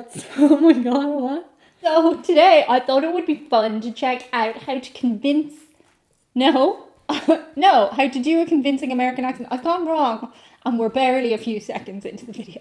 birds. Oh my god, what? So today I thought it would be fun to check out how to convince... No, no, how to do a convincing American accent. I've gone wrong and we're barely a few seconds into the video.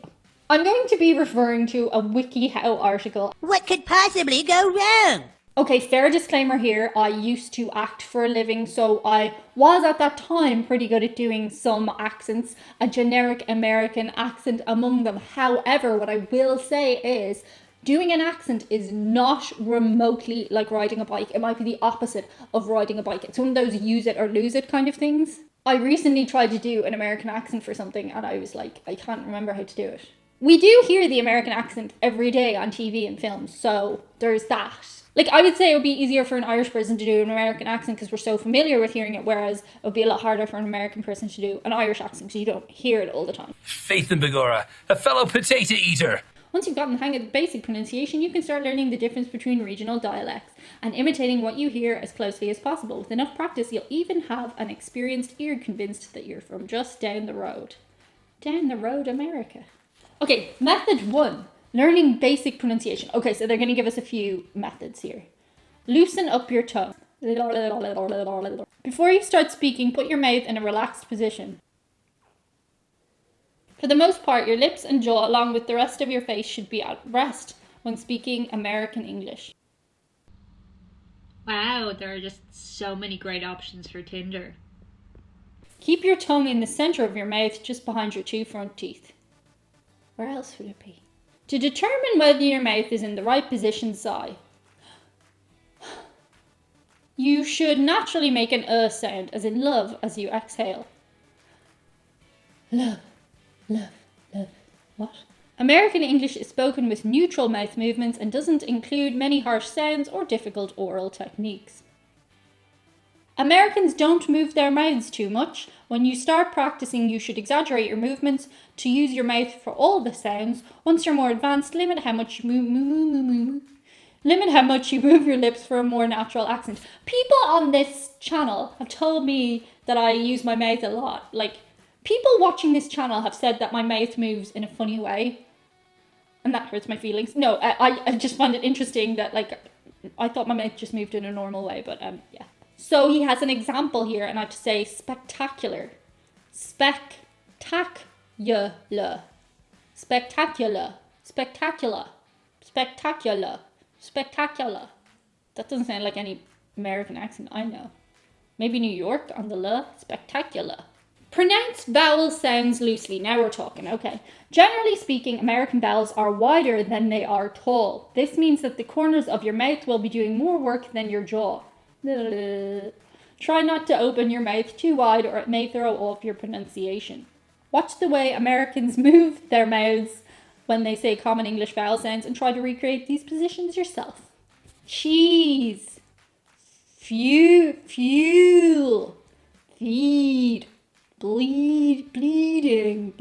I'm going to be referring to a WikiHow article. What could possibly go wrong? Okay, fair disclaimer here, I used to act for a living, so I was at that time pretty good at doing some accents, a generic American accent among them. However, what I will say is, doing an accent is not remotely like riding a bike. It might be the opposite of riding a bike. It's one of those use it or lose it kind of things. I recently tried to do an American accent for something and I was like, I can't remember how to do it. We do hear the American accent every day on TV and films, so there's that. Like, I would say it would be easier for an Irish person to do an American accent because we're so familiar with hearing it, whereas it would be a lot harder for an American person to do an Irish accent because you don't hear it all the time. Faith in Begora, a fellow potato eater. Once you've gotten the hang of the basic pronunciation, you can start learning the difference between regional dialects and imitating what you hear as closely as possible. With enough practice, you'll even have an experienced ear convinced that you're from just down the road. Down the road, America. Okay, method 1. Learning basic pronunciation. Okay, so they're going to give us a few methods here. Loosen up your tongue. Before you start speaking, put your mouth in a relaxed position. For the most part, your lips and jaw, along with the rest of your face, should be at rest when speaking American English. Wow, there are just so many great options for Tinder. Keep your tongue in the center of your mouth, just behind your 2 front teeth. Where else would it be? To determine whether your mouth is in the right position, sigh. You should naturally make an sound, as in love, as you exhale. Love, love, love. What? American English is spoken with neutral mouth movements and doesn't include many harsh sounds or difficult oral techniques. Americans don't move their mouths too much. When you start practicing, you should exaggerate your movements to use your mouth for all the sounds. Once you're more advanced, limit how much you move your lips for a more natural accent. People on this channel have told me that I use my mouth a lot. Like, people watching this channel have said that my mouth moves in a funny way. And that hurts my feelings. No, I just find it interesting that, like, I thought my mouth just moved in a normal way, but yeah. So he has an example here, and I have to say spectacular. Spectacular. Spectacular. Spectacular. Spectacular. Spectacular. That doesn't sound like any American accent I know. Maybe New York on the L. Spectacular. Pronounce vowel sounds loosely. Now we're talking, okay. Generally speaking, American vowels are wider than they are tall. This means that the corners of your mouth will be doing more work than your jaw. Try not to open your mouth too wide or it may throw off your pronunciation. Watch the way Americans move their mouths when they say common English vowel sounds and try to recreate these positions yourself. Cheese. Fuel. Feed. Bleeding.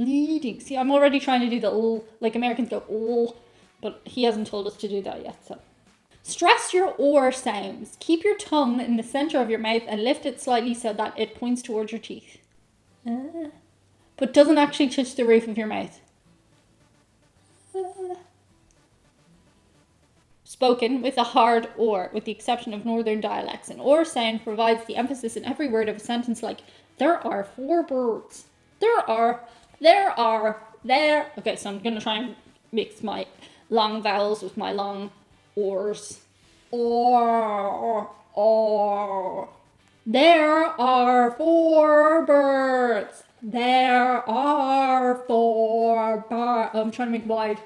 See, I'm already trying to do the l, like Americans go l, but he hasn't told us to do that yet, so. Stress your or sounds. Keep your tongue in the center of your mouth and lift it slightly so that it points towards your teeth. But doesn't actually touch the roof of your mouth. Spoken with a hard or, with the exception of northern dialects. An or sound provides the emphasis in every word of a sentence like, there are 4 birds. There. Okay, so I'm going to try and mix my long vowels with my long ors. Or. There are 4 birds. There are 4 birds. I'm trying to make wide.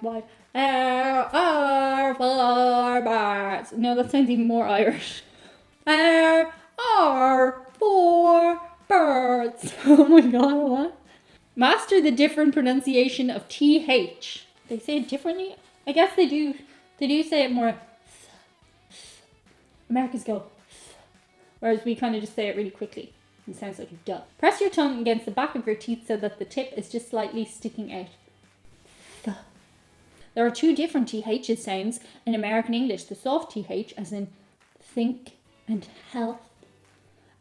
There are 4 birds. No, that sounds even more Irish. There are 4 birds. Oh my god, what? Master the different pronunciation of TH. They say it differently? I guess they do. They do say it more. Americans go. Whereas we kind of just say it really quickly. It sounds like a duh. Press your tongue against the back of your teeth so that the tip is just slightly sticking out. There are 2 different TH sounds in American English. The soft TH, as in think and health,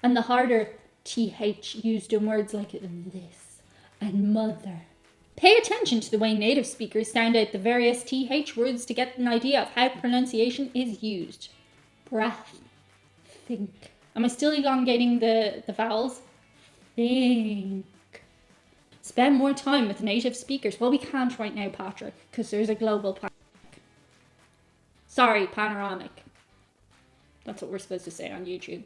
and the harder TH used in words like this and mother Pay attention to the way native speakers sound out the various TH words to get an idea of how pronunciation is used. Breath. Think. Am I still elongating the vowels? Think. Spend more time with native speakers. Well, we can't right now, Patrick, because there's a global pandemic. Sorry, panoramic. That's what we're supposed to say on YouTube.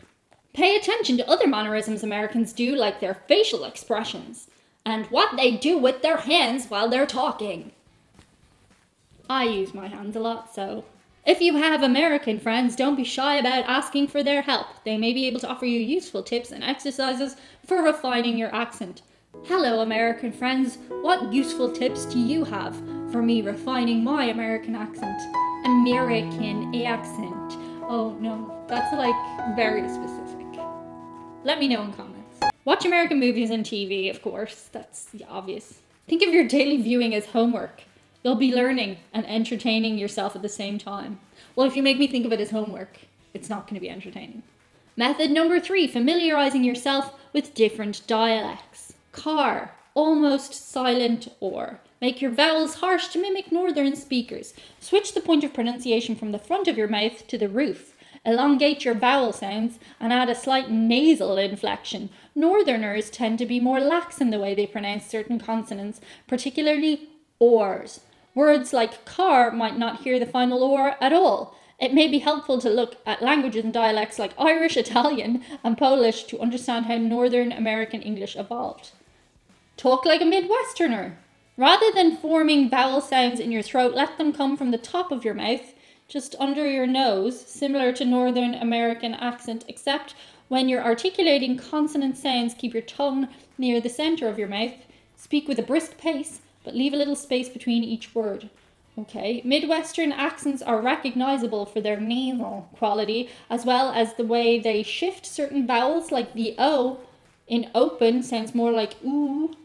Pay attention to other mannerisms Americans do, like their facial expressions, and what they do with their hands while they're talking. I use my hands a lot, so... If you have American friends, don't be shy about asking for their help. They may be able to offer you useful tips and exercises for refining your accent. Hello, American friends. What useful tips do you have for me refining my American accent? American accent. Oh no, that's like very specific. Let me know in comments. Watch American movies and TV, of course. That's obvious. Think of your daily viewing as homework. You'll be learning and entertaining yourself at the same time. Well, if you make me think of it as homework, it's not going to be entertaining. Method number 3, familiarizing yourself with different dialects. Car, almost silent or. Make your vowels harsh to mimic northern speakers. Switch the point of pronunciation from the front of your mouth to the roof. Elongate your vowel sounds and add a slight nasal inflection. Northerners tend to be more lax in the way they pronounce certain consonants, particularly ors. Words like car might not hear the final or at all. It may be helpful to look at languages and dialects like Irish, Italian, and Polish to understand how Northern American English evolved. Talk like a Midwesterner. Rather than forming vowel sounds in your throat, let them come from the top of your mouth, just under your nose, similar to Northern American accent, except when you're articulating consonant sounds, keep your tongue near the center of your mouth. Speak with a brisk pace, but leave a little space between each word. Okay, Midwestern accents are recognizable for their nasal quality, as well as the way they shift certain vowels, like the O in open sounds more like ooh.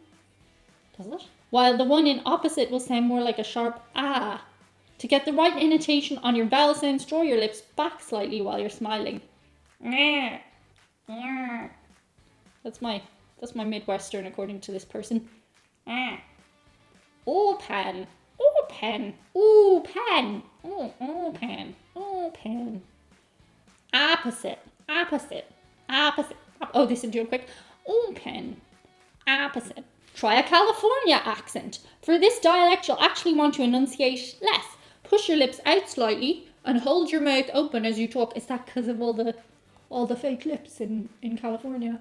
Does it? While the one in opposite will sound more like a sharp ah. To get the right intonation on your vowel sounds, draw your lips back slightly while you're smiling. That's my Midwestern according to this person. Open, open, open, open, open. Opposite, opposite, opposite. Oh, this is doing quick. Open, opposite. Try a California accent. For this dialect, you'll actually want to enunciate less. Push your lips out slightly and hold your mouth open as you talk. Is that because of all the fake lips in California?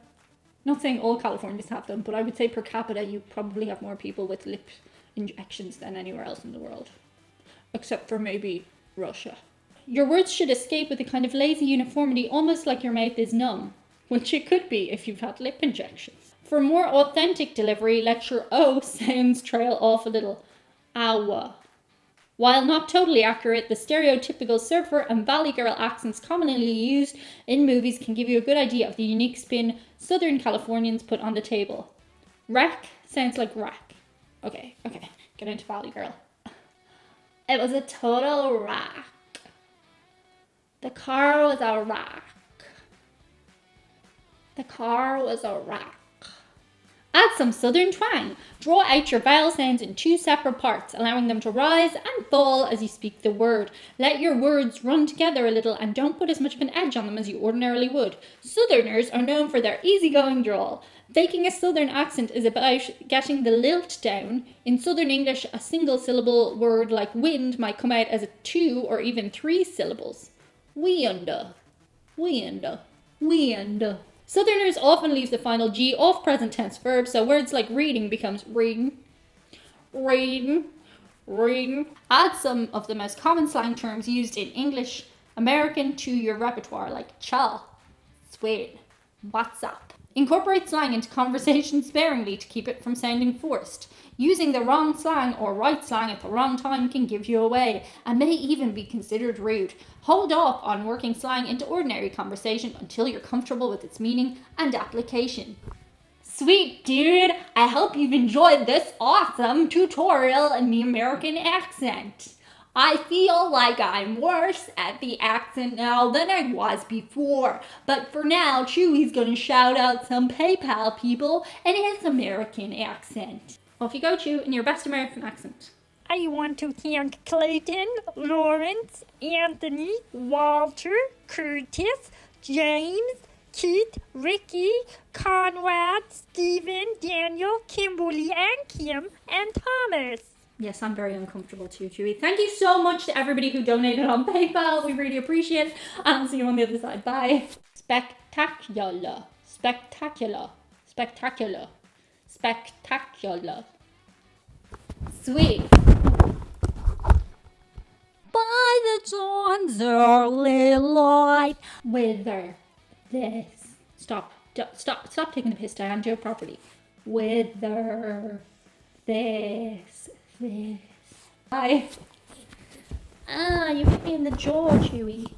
Not saying all Californians have them, but I would say per capita you probably have more people with lip injections than anywhere else in the world. Except for maybe Russia. Your words should escape with a kind of lazy uniformity, almost like your mouth is numb, which it could be if you've had lip injections. For more authentic delivery, let your O sounds trail off a little. Awa. While not totally accurate, the stereotypical surfer and valley girl accents commonly used in movies can give you a good idea of the unique spin Southern Californians put on the table. Wreck sounds like wreck. Okay, get into valley girl. It was a total wreck. The car was a wreck. The car was a wreck. Add some southern twang. Draw out your vowel sounds in 2 separate parts, allowing them to rise and fall as you speak the word. Let your words run together a little and don't put as much of an edge on them as you ordinarily would. Southerners are known for their easygoing drawl. Faking a southern accent is about getting the lilt down. In Southern English, a single syllable word like wind might come out as 2 or even 3 syllables. Wind, wind, wind. Southerners often leave the final G off present tense verbs, so words like reading becomes reading, reading, reading. Add some of the most common slang terms used in English American to your repertoire, like chal, sweet, what's up. Incorporate slang into conversation sparingly to keep it from sounding forced. Using the wrong slang or right slang at the wrong time can give you away and may even be considered rude. Hold off on working slang into ordinary conversation until you're comfortable with its meaning and application. Sweet dude, I hope you've enjoyed this awesome tutorial in the American accent. I feel like I'm worse at the accent now than I was before, but for now, Chewy's gonna shout out some PayPal people in his American accent. Off you go, Chew, in your best American accent. I want to thank Clayton, Lawrence, Anthony, Walter, Curtis, James, Keith, Ricky, Conrad, Stephen, Daniel, Kimberly, and Kim, and Thomas. Yes, I'm very uncomfortable too, Chewy. Thank you so much to everybody who donated on PayPal. We really appreciate it. And I'll see you on the other side. Bye. Spectacular. Spectacular. Spectacular. Spectacular. Sweet. By the dawn's early light. Wither this. Stop taking the piss, Diane. Do it properly. Wither this. Bye. Ah, you hit me in the jaw, Chewy.